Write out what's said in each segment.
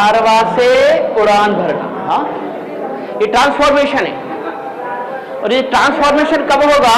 कारवा से उड़ान भरना। हाँ, ये ट्रांसफॉर्मेशन है। और ये ट्रांसफॉर्मेशन कब होगा?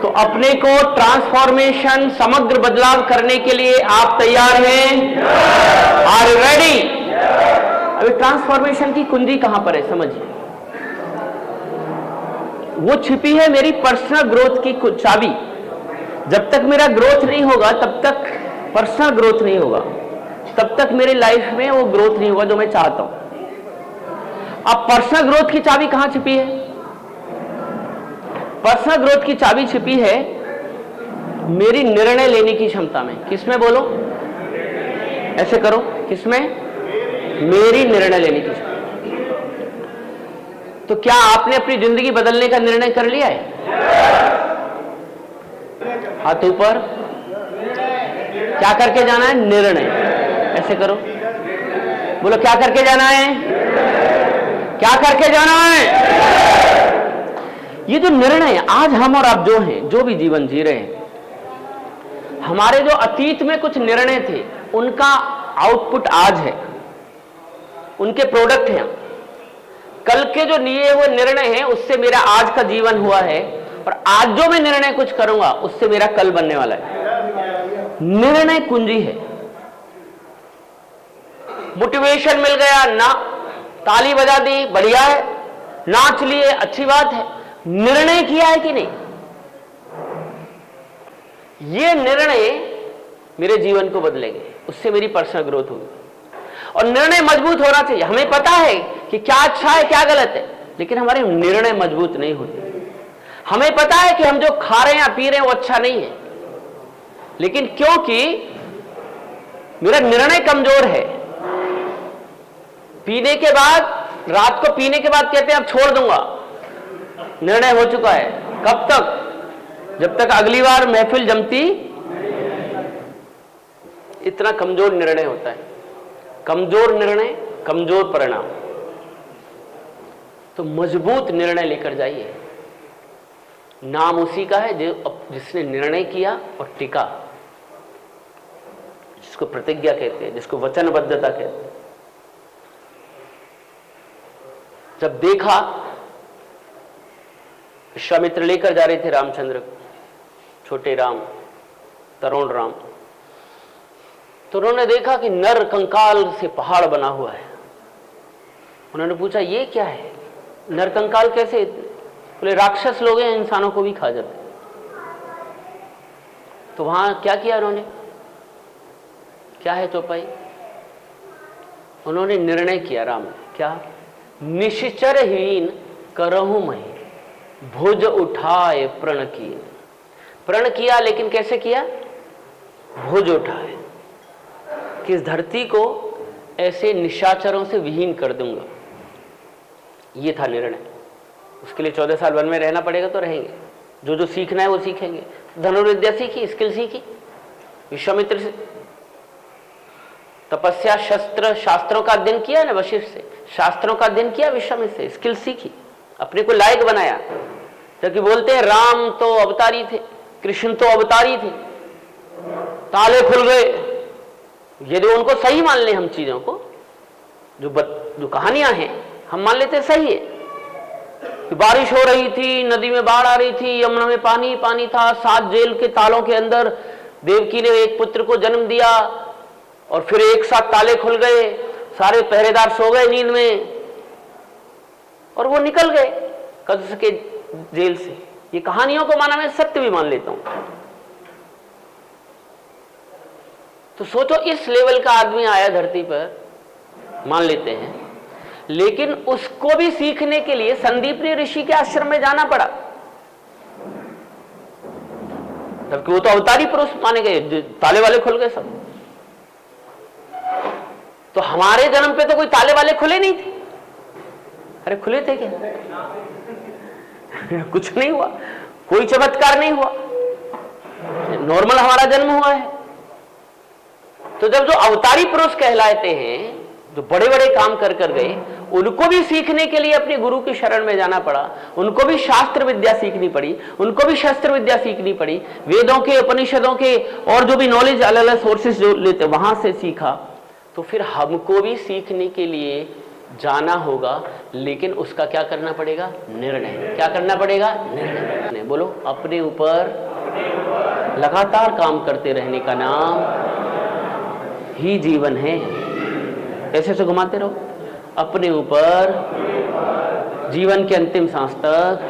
तो अपने को ट्रांसफॉर्मेशन, समग्र बदलाव करने के लिए आप तैयार हैं? Are you ready? अभी ट्रांसफॉर्मेशन की कुंजी कहां पर है समझिए। वो छिपी है मेरी पर्सनल ग्रोथ की चाबी। जब तक मेरा ग्रोथ नहीं होगा तब तक पर्सनल ग्रोथ नहीं होगा, तब तक मेरी लाइफ में वो ग्रोथ नहीं होगा जो मैं चाहता हूं। अब पर्सनल ग्रोथ की चाबी कहां छिपी है? पर्सनल ग्रोथ की चाबी छिपी है मेरी निर्णय लेने की क्षमता में। किसमें बोलो? ऐसे करो, किसमें? मेरी निर्णय लेने की क्षमता। तो क्या आपने अपनी जिंदगी बदलने का निर्णय कर लिया है? हाथ ऊपर। क्या करके जाना है? निर्णय। ऐसे करो, बोलो क्या करके जाना है? क्या करके जाना है? ये जो निर्णय आज हम और आप जो हैं, जो भी जीवन जी रहे हैं, हमारे जो अतीत में कुछ निर्णय थे उनका आउटपुट आज है, उनके प्रोडक्ट हैं। कल के जो लिए हुए निर्णय हैं उससे मेरा आज का जीवन हुआ है, और आज जो मैं निर्णय कुछ करूंगा उससे मेरा कल बनने वाला है। निर्णय कुंजी है। मोटिवेशन मिल गया ना, ताली बजा दी, बढ़िया है, नाच लिए, अच्छी बात है। निर्णय किया है कि नहीं? ये निर्णय मेरे जीवन को बदलेंगे, उससे मेरी पर्सनल ग्रोथ होगी। और निर्णय मजबूत होना चाहिए। हमें पता है कि क्या अच्छा है क्या गलत है, लेकिन हमारे निर्णय मजबूत नहीं होते। हमें पता है कि हम जो खा रहे हैं या पी रहे हैं वो अच्छा नहीं है, लेकिन क्योंकि मेरा निर्णय कमजोर है, पीने के बाद, रात को पीने के बाद कहते हैं अब छोड़ दूंगा, निर्णय हो चुका है। कब तक? जब तक अगली बार महफिल जमती। इतना कमजोर निर्णय होता है। कमजोर निर्णय, कमजोर परिणाम। तो मजबूत निर्णय लेकर जाइए। नाम उसी का है जिसने निर्णय किया और टिका, जिसको प्रतिज्ञा कहते हैं, जिसको वचनबद्धता कहते हैं। जब देखा विश्वामित्र लेकर जा रहे थे रामचंद्र, छोटे राम, तरुण राम, तो उन्होंने देखा कि नर कंकाल से पहाड़ बना हुआ है। उन्होंने पूछा ये क्या है? नर कंकाल कैसे? बोले राक्षस लोग हैं, इंसानों को भी खा जाते। तो वहां क्या किया उन्होंने? क्या है चौपाई? उन्होंने निर्णय किया राम ने। क्या? निश्चरहीन करहु मही, भुज उठाए प्रण किए। प्रण किया, लेकिन कैसे किया? भुज उठाए, कि इस धरती को ऐसे निशाचरों से विहीन कर दूंगा। ये था निर्णय। उसके लिए 14 साल वन में रहना पड़ेगा तो रहेंगे, जो जो सीखना है वो सीखेंगे। धनुर्विद्या सीखी, स्किल सीखी विश्वामित्र से, तपस्या, शस्त्र, शास्त्रों का अध्ययन किया ना वशिष्ठ से, शास्त्रों का अध्ययन किया विश्वामित्र से, स्किल सीखी, अपने को लायक बनाया। जबकि बोलते हैं राम तो अवतारी थे, कृष्ण तो अवतारी थे, ताले खुल गए। यदि उनको सही मान ले हम चीजों को, जो कहानियां हैं हम मान लेते सही है कि बारिश हो रही थी, नदी में बाढ़ आ रही थी, यमुना में पानी पानी था, 7 जेल के तालों के अंदर देवकी ने एक पुत्र को जन्म दिया, और फिर एक साथ ताले खुल गए, सारे पहरेदार सो गए नींद में, और वो निकल गए कंस के जेल से। ये कहानियों को माना, मैं सत्य भी मान लेता हूं। तो सोचो इस लेवल का आदमी आया धरती पर, मान लेते हैं, लेकिन उसको भी सीखने के लिए संदीपनी ऋषि के आश्रम में जाना पड़ा, जबकि वो तो अवतारी पुरुष माने गए, ताले वाले खुल गए सब। तो हमारे जन्म पे तो कोई ताले वाले खुले नहीं थे। अरे खुले थे क्या? कुछ नहीं हुआ, कोई चमत्कार नहीं हुआ, नॉर्मल हमारा जन्म हुआ है। तो जब जो अवतारी पुरुष कहलाते हैं, जो बड़े बड़े काम कर कर गए, उनको भी सीखने के लिए अपने गुरु की शरण में जाना पड़ा, उनको भी शास्त्र विद्या सीखनी पड़ी, उनको भी शस्त्र विद्या सीखनी पड़ी, वेदों के, उपनिषदों के और जो भी नॉलेज अलग अलग सोर्सेस जो लेते वहां से सीखा। तो फिर हमको भी सीखने के लिए जाना होगा, लेकिन उसका क्या करना पड़ेगा? निर्णय। क्या करना पड़ेगा? निर्णय। बोलो, अपने ऊपर लगातार काम करते रहने का नाम ही जीवन है। ऐसे से घुमाते रहो, अपने ऊपर जीवन के अंतिम सांस तक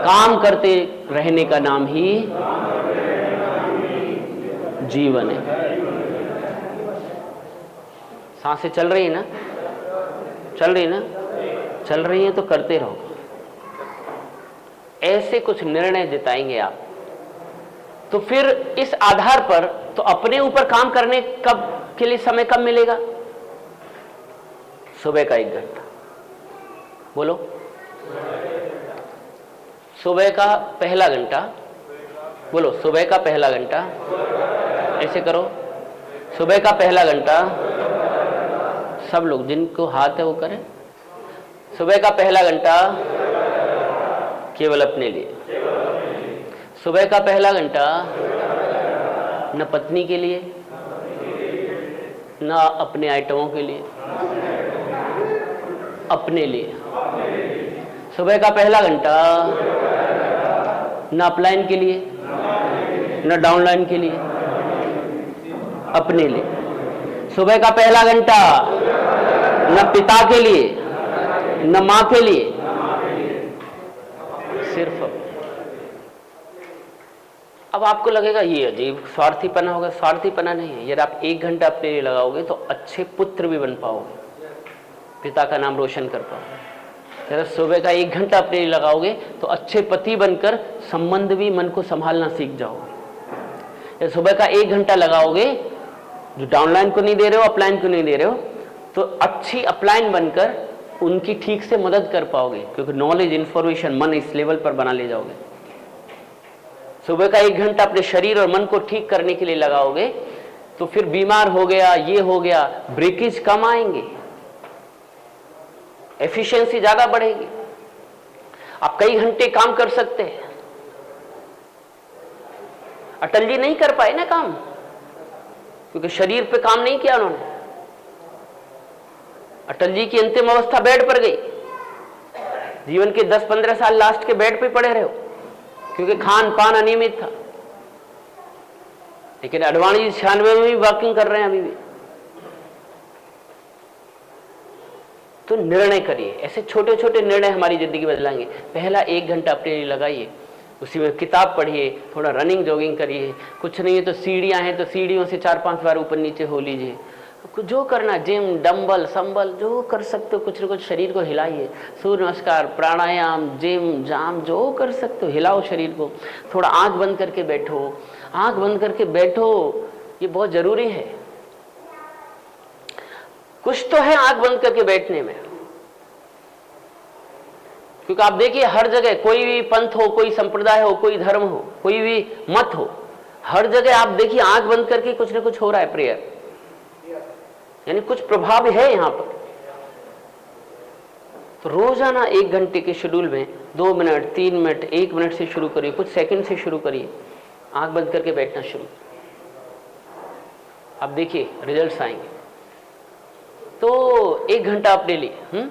काम करते रहने का नाम ही जीवन है। सांसें चल रही है ना? चल रही है ना? चल रही है तो करते रहो। ऐसे कुछ निर्णय जिताएंगे आप, तो फिर इस आधार पर तो अपने ऊपर काम करने कब के लिए समय कब मिलेगा? सुबह का 1 घंटा। बोलो, सुबह का पहला घंटा। बोलो, सुबह का पहला घंटा। ऐसे करो, सुबह का पहला घंटा। सब लोग जिनको हाथ है वो करें। सुबह का पहला घंटा केवल अपने लिए। सुबह का पहला घंटा न पत्नी के लिए, न अपने आइटमों के लिए, अपने लिए। सुबह का पहला घंटा न अपलाइन के लिए, न डाउनलाइन के लिए, अपने लिए। सुबह का पहला घंटा न पिता के लिए, न मां के लिए, सिर्फ। अब आपको लगेगा ये अजीब स्वार्थीपना होगा। स्वार्थीपना नहीं है। यदि आप 1 घंटा अपने लिए लगाओगे तो अच्छे पुत्र भी बन पाओगे, पिता का नाम रोशन कर पाओगे। यदि सुबह का 1 घंटा अपने लिए लगाओगे तो अच्छे पति बनकर संबंध भी मन को संभालना सीख जाओगे। यदि सुबह का 1 घंटा लगाओगे, जो डाउनलाइन को नहीं दे रहे हो, अपलाइन को नहीं दे रहे हो, तो अच्छी अपलाइन बनकर उनकी ठीक से मदद कर पाओगे, क्योंकि नॉलेज, इंफॉर्मेशन, मन इस लेवल पर बना ले जाओगे। सुबह का 1 घंटा अपने शरीर और मन को ठीक करने के लिए लगाओगे तो फिर बीमार हो गया, ये हो गया, ब्रेकेज कम आएंगे, एफिशिएंसी ज्यादा बढ़ेगी, आप कई घंटे काम कर सकते हैं। अटल जी नहीं कर पाए ना काम, क्योंकि शरीर पे काम नहीं किया उन्होंने। अटल जी की अंतिम अवस्था बेड पर गई। जीवन के 10-15 साल लास्ट के बेड पे पड़े रहे हो, क्योंकि खान पान अनियमित था। लेकिन अडवाणी जी 96 में भी वॉकिंग कर रहे हैं अभी भी। तो निर्णय करिए, ऐसे छोटे छोटे निर्णय हमारी जिंदगी बदलाएंगे। पहला 1 घंटा अपने लिए लगाइए, उसी में किताब पढ़िए, थोड़ा रनिंग जॉगिंग करिए। कुछ नहीं है तो सीढ़ियां हैं तो सीढ़ियों से 4-5 बार ऊपर नीचे हो लीजिए। जो करना, जिम, डंबल, संबल, जो कर सकते हो, कुछ न कुछ शरीर को हिलाइए। सूर्य नमस्कार, प्राणायाम, जिम, जाम, जो कर सकते हो हिलाओ शरीर को। थोड़ा आंख बंद करके बैठो, आंख बंद करके बैठो, ये बहुत जरूरी है। कुछ तो है आंख बंद करके बैठने में, क्योंकि आप देखिए हर जगह, कोई भी पंथ हो, कोई संप्रदाय हो, कोई धर्म हो, कोई भी मत हो, हर जगह आप देखिए आंख बंद करके कुछ ना कुछ हो रहा है, प्रेयर, यानी कुछ प्रभाव है यहां पर। तो रोजाना 1 घंटे के शेड्यूल में 2 मिनट, 3 मिनट, 1 मिनट से शुरू करिए, कुछ सेकंड से शुरू करिए, आंख बंद करके बैठना शुरू। आप देखिए रिजल्ट्स आएंगे। तो 1 घंटा अपने लिए,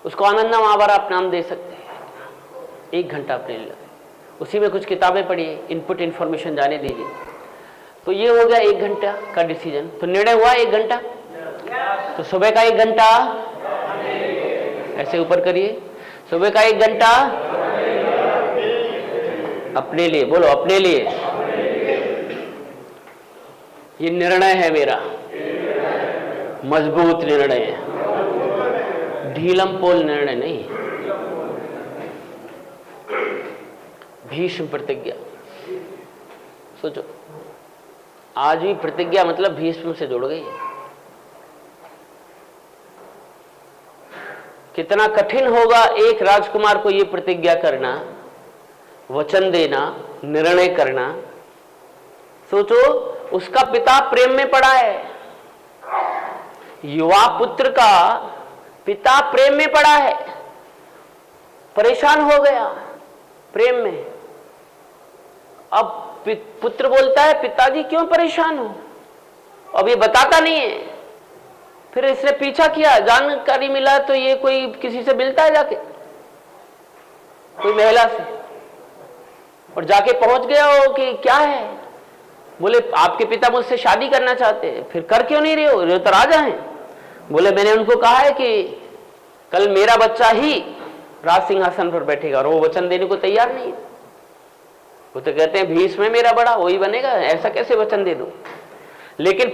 उसको आनंदा महावर आप नाम दे सकते हैं। 1 घंटा अपने लिए, उसी में कुछ किताबें पढ़िए, इनपुट इंफॉर्मेशन जाने दीजिए। तो ये हो गया 1 घंटा का डिसीजन। तो निर्णय हुआ 1 घंटा। तो सुबह का 1 घंटा ऐसे ऊपर करिए, सुबह का 1 घंटा अपने लिए। बोलो, अपने लिए। ये निर्णय है मेरा, मजबूत निर्णय है, ढीलम पोल निर्णय नहीं। भीष्म प्रतिज्ञा, सोचो, आज भी प्रतिज्ञा मतलब भीष्म से जुड़ गई है। कितना कठिन होगा एक राजकुमार को ये प्रतिज्ञा करना, वचन देना, निर्णय करना। सोचो, उसका पिता प्रेम में पड़ा है, युवा पुत्र का पिता प्रेम में पड़ा है, परेशान हो गया प्रेम में। अब पुत्र बोलता है, पिताजी क्यों परेशान हो? अब ये बताता नहीं है। फिर इसने पीछा किया, जानकारी मिला तो ये कोई किसी से मिलता है जाके, कोई महिला से, और जाके पहुंच गया हो कि क्या है। बोले आपके पिता मुझसे शादी करना चाहते हैं। फिर कर क्यों नहीं रहे हो, तो राजा हैं। बोले मैंने उनको कहा है कि कल मेरा बच्चा ही राज सिंहासन पर बैठेगा, और वो वचन देने को तैयार नहीं है। वो तो कहते हैं भीष्म मेरा बड़ा, वही बनेगा, ऐसा कैसे वचन दे दूं। लेकिन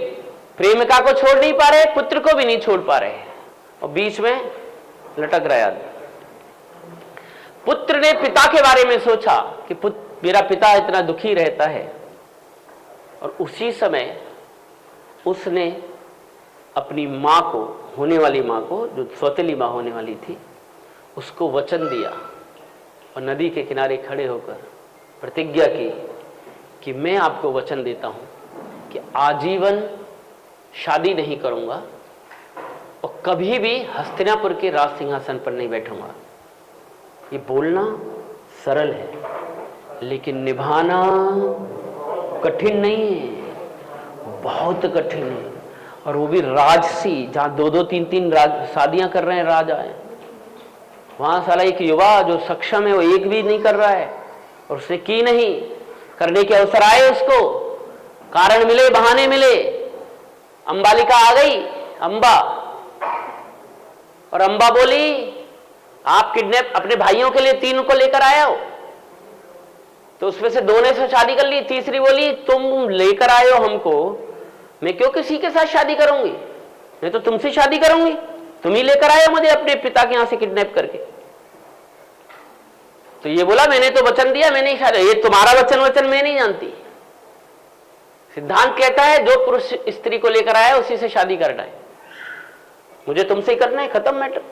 प्रेमिका को छोड़ नहीं पा रहे, पुत्र को भी नहीं छोड़ पा रहे, और बीच में लटक रहा है। पुत्र ने पिता के बारे में सोचा कि मेरा पिता इतना दुखी रहता है, और उसी समय उसने अपनी मां को, होने वाली मां को, जो सौतेली मां होने वाली थी, उसको वचन दिया और नदी के किनारे खड़े होकर प्रतिज्ञा की कि मैं आपको वचन देता हूं कि आजीवन शादी नहीं करूंगा और कभी भी हस्तिनापुर के राज सिंहासन पर नहीं बैठूंगा। ये बोलना सरल है, लेकिन निभाना कठिन नहीं है, बहुत कठिन है। और वो भी राजसी, जहां 2-2, 3-3 शादियां कर रहे हैं राजा है, वहां साला एक युवा जो सक्षम है वो एक भी नहीं कर रहा है, और उसने की नहीं। करने के अवसर आए उसको, कारण मिले, बहाने मिले। अंबालिका आ गई, अंबा, और अंबा बोली आप किडनैप अपने भाइयों के लिए 3 को लेकर आए हो, तो उसमें से 2 ने से शादी कर ली, तीसरी बोली तुम लेकर आए हो हमको, मैं क्यों किसी के साथ शादी करूंगी, मैं तो तुमसे शादी करूंगी, तुम ही लेकर आए हो मुझे अपने पिता के यहां से किडनैप करके। तो ये बोला मैंने तो वचन दिया, मैंने ही शादी, ये तुम्हारा वचन मैं नहीं जानती। सिद्धांत कहता है जो पुरुष स्त्री को लेकर आया उसी से शादी करना है, मुझे तुमसे ही करना है, खत्म मैटर।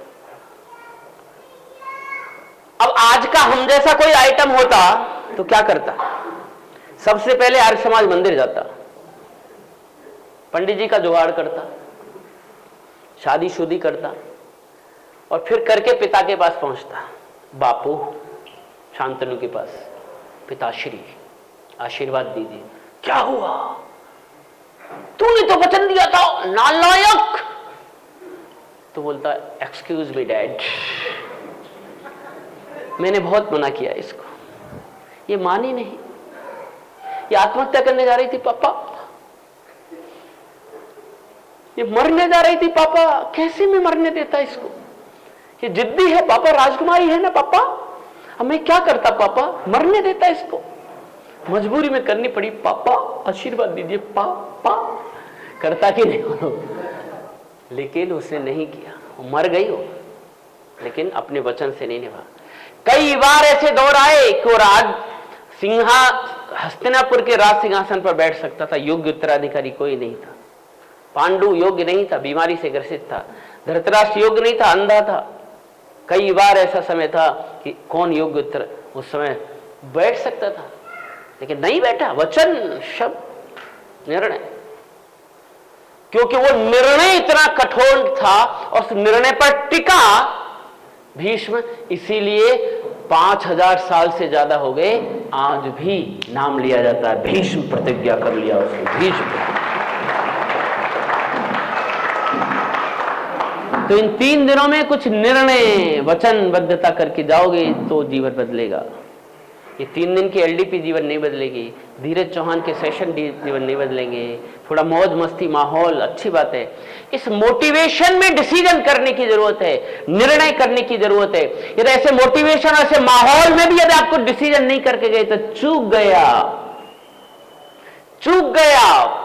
अब आज का हम जैसा कोई आइटम होता तो क्या करता? सबसे पहले आर्य समाज मंदिर जाता, पंडित जी का जुगाड़ करता, शादी शुदी करता, और फिर करके पिता के पास पहुंचता, बापू शांतनु के पास, पिताश्री आशीर्वाद दीजिए। क्या हुआ? तूने तो वचन दिया था, नालायक। तो बोलता एक्सक्यूज मी डैड, मैंने बहुत मना किया इसको, ये मानी नहीं, ये आत्महत्या करने जा रही थी पापा, ये मरने जा रही थी पापा, कैसे मैं मरने देता इसको, ये जिद्दी है पापा, राजकुमारी है ना पापा, अब मैं क्या करता पापा, मरने देता इसको, मजबूरी में करनी पड़ी पापा, आशीर्वाद दीजिए पापा। करता कि नहीं हो? लेकिन उसने नहीं किया, वो मर गई हो, लेकिन अपने वचन से नहीं निभा। कई बार ऐसे दौर आए कि राज हस्तिनापुर के राज सिंहासन पर बैठ सकता था, योग्य उत्तराधिकारी कोई नहीं था। पांडु योग्य नहीं था, बीमारी से ग्रसित था। धृतराष्ट्र योग्य नहीं था, अंधा था। कई बार ऐसा समय था कि कौन योग्य उत्तर उस समय बैठ सकता था, लेकिन नहीं बैठा। वचन, शब्द, निर्णय, क्योंकि वो निर्णय इतना कठोर था और उस निर्णय पर टिका भीष्म, इसीलिए 5000 साल से ज्यादा हो गए, आज भी नाम लिया जाता है भीष्म, प्रतिज्ञा कर लिया उसने, भीष्म। तो इन 3 दिनों में कुछ निर्णय, वचनबद्धता करके जाओगे तो जीवन बदलेगा। ये 3 दिन की एलडीपी जीवन नहीं बदलेगी, धीरज चौहान के सेशन जीवन नहीं बदलेंगे। थोड़ा मौज मस्ती माहौल अच्छी बात है, इस मोटिवेशन में डिसीजन करने की जरूरत है, निर्णय करने की जरूरत है। यदि ऐसे मोटिवेशन, ऐसे माहौल में भी यदि आपको डिसीजन नहीं करके गए तो चूक गया।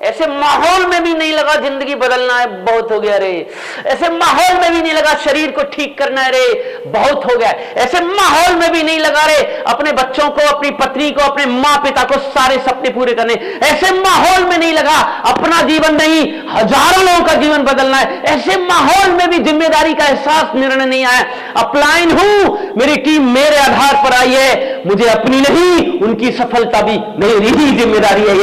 ऐसे माहौल में भी नहीं लगा जिंदगी बदलना है, बहुत हो गया रे। ऐसे माहौल में भी नहीं लगा शरीर को ठीक करना है रे, बहुत हो गया। ऐसे माहौल में भी नहीं लगा रे अपने बच्चों को, अपनी पत्नी को, अपने माँ पिता को सारे सपने पूरे करने। ऐसे माहौल में नहीं लगा अपना जीवन नहीं, हजारों लोगों का जीवन बदलना है। ऐसे माहौल में भी जिम्मेदारी का एहसास, निर्णय नहीं आया। अपलाइन हूं, मेरी टीम मेरे आधार पर आई है, मुझे अपनी नहीं, उनकी सफलता भी मेरी ही जिम्मेदारी है।